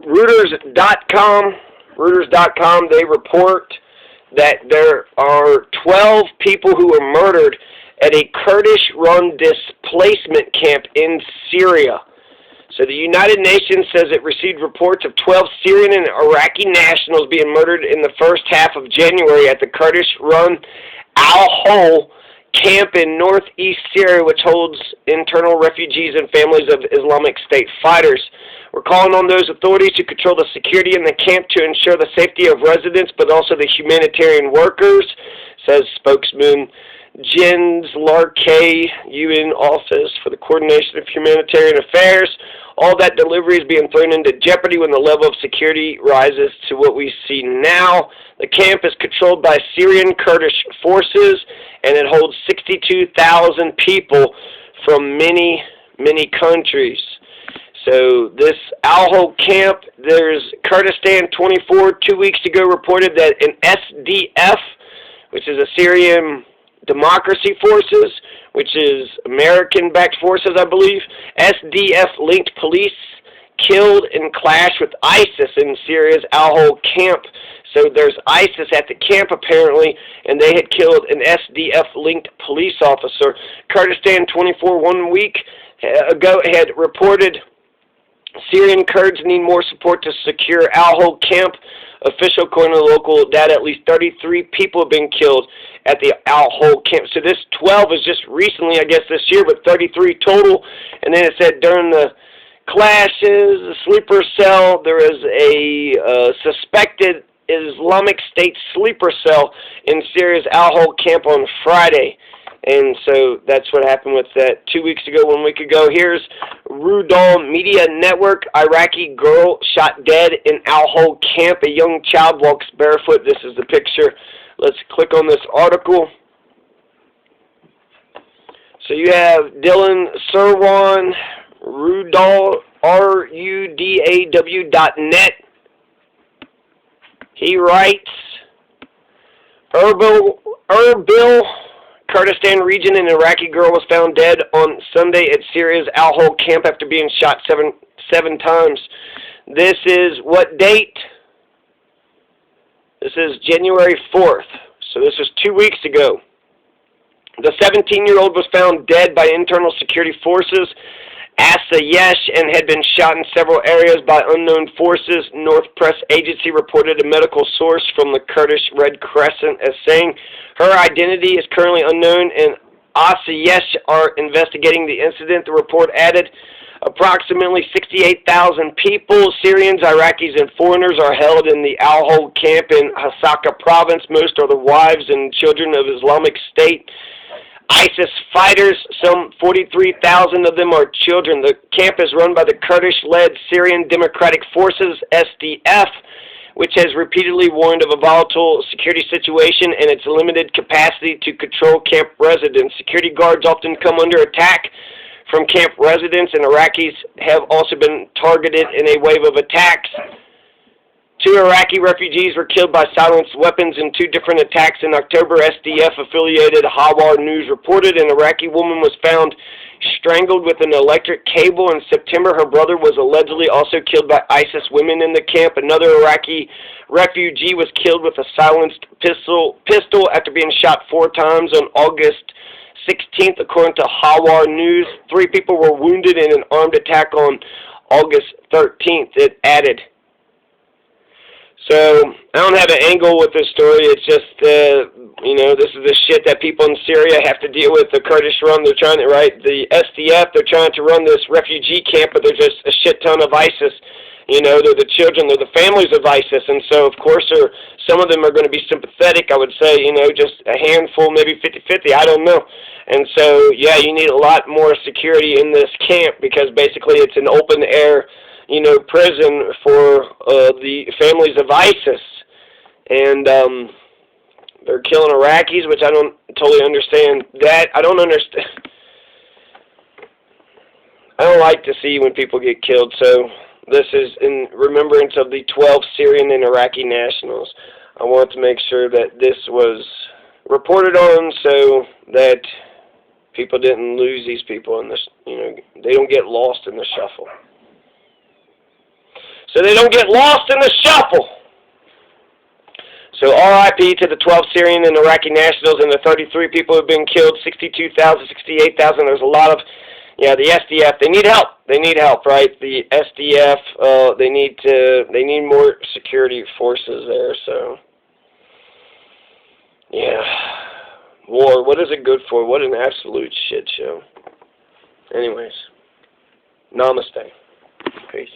Reuters.com, Reuters.com, they report that there are 12 people who were murdered at a Kurdish-run displacement camp in Syria. So the United Nations says it received reports of 12 Syrian and Iraqi nationals being murdered in the first half of January at the Kurdish-run Al-Hol camp in northeast Syria, which holds internal refugees and families of Islamic State fighters. We're calling on those authorities to control the security in the camp to ensure the safety of residents, but also the humanitarian workers, says spokesman Jens Larkey, UN Office for the Coordination of Humanitarian Affairs. All that delivery is being thrown into jeopardy when the level of security rises to what we see now. The camp is controlled by Syrian Kurdish forces, and it holds 62,000 people from many, many countries. So this Al-Hol camp, there's Kurdistan 24 2 weeks ago reported that an SDF, which is a Syrian Democracy Forces, which is American-backed forces, I believe, SDF-linked police killed and clashed with ISIS in Syria's Al-Hol camp. So there's ISIS at the camp, apparently, and they had killed an SDF-linked police officer. Kurdistan 24 1 week ago had reported Syrian Kurds need more support to secure Al-Hol camp. Official, according to local data, at least 33 people have been killed at the Al-Hol camp. So this 12 is just recently, I guess, this year, but 33 total. And then it said during the clashes, the sleeper cell, there is a suspected Islamic State sleeper cell in Syria's Al-Hol camp on Friday. And so that's what happened with that 2 weeks ago, 1 week ago. Here's Rudal Media Network. Iraqi girl shot dead in Al-Hol camp. A young child walks barefoot. This is the picture. Let's click on this article. So you have Dylan Sirwan, Rudal, RUDAW.net. He writes, Erbil, Kurdistan region, an Iraqi girl was found dead on Sunday at Syria's Al-Hol camp after being shot seven times. This is what date? This is January 4th. So this was 2 weeks ago. The 17-year-old was found dead by internal security forces, Asayesh, and had been shot in several areas by unknown forces. North Press Agency reported a medical source from the Kurdish Red Crescent as saying her identity is currently unknown and Asayesh are investigating the incident. The report added approximately 68,000 people, Syrians, Iraqis, and foreigners, are held in the Al-Hol camp in Hasaka province. Most are the wives and children of Islamic State ISIS fighters. Some 43,000 of them are children. The camp is run by the Kurdish-led Syrian Democratic Forces, SDF, which has repeatedly warned of a volatile security situation and its limited capacity to control camp residents. Security guards often come under attack from camp residents, and Iraqis have also been targeted in a wave of attacks. 2 Iraqi refugees were killed by silenced weapons in 2 different attacks in October. SDF-affiliated Hawar News reported an Iraqi woman was found strangled with an electric cable in September. Her brother was allegedly also killed by ISIS women in the camp. Another Iraqi refugee was killed with a silenced pistol after being shot 4 times on August 16th, according to Hawar News. 3 people were wounded in an armed attack on August 13th, it added. So, I don't have an angle with this story. It's just, this is the shit that people in Syria have to deal with. The Kurdish run, they're trying to, the SDF, they're trying to run this refugee camp, but there's just a shit ton of ISIS. They're the children, they're the families of ISIS. And so, of course, some of them are going to be sympathetic, I would say, just a handful, maybe 50-50, I don't know. And so, yeah, you need a lot more security in this camp because basically it's an open-air prison for the families of ISIS. And they're killing Iraqis, which I don't totally understand that. I don't like to see when people get killed, so this is in remembrance of the 12 Syrian and Iraqi nationals. I want to make sure that this was reported on so that people didn't lose these people in this, they don't get lost in the shuffle. so they don't get lost in the shuffle. So RIP to the 12 Syrian and Iraqi nationals and the 33 people who have been killed, 62,000, 68,000. There's a lot of, yeah, the SDF. They need help. They need help, right? The SDF. They need more security forces there. So, yeah, war. What is it good for? What an absolute shit show. Anyways, namaste. Peace.